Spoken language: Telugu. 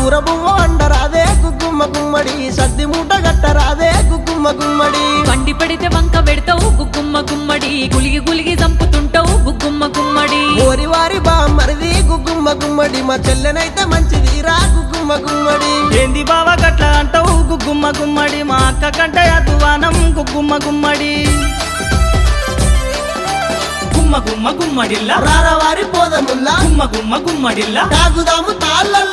కూరబువ్వ వండరాదే గుగ్గుమ్మ గుమ్మడి సద్ది మూట గట్టరాదే గుగ్గుమ్మ గుమ్మడి వండి పెడితే వంక పెడతావు గుగ్గుమ్మ గుమ్మడి గులిగి గులిగి చంపుతుంటావు గుగ్గుమ్మ గుమ్మడి ఓరి వారి బామ్మరిది గుగ్గుమ్మ గుమ్మడి మా చెల్లెనైతే మంచిదిరా గుగ్గుమ్మ గుమ్మడి ఏంది బావ గట్ల అంటావు గుగ్గుమ్మ గుమ్మడి మా అక్క కంటే అద్వానం గుగ్గుమ్మ గుమ్మడి గుమ్మ గుమ్మ గుమ్మడిల్లా రారవారి పోదముల్లా గుమ్మ గుమ్మ గుమ్మడిల్లా తాగుదాము తాళ్ళల్లో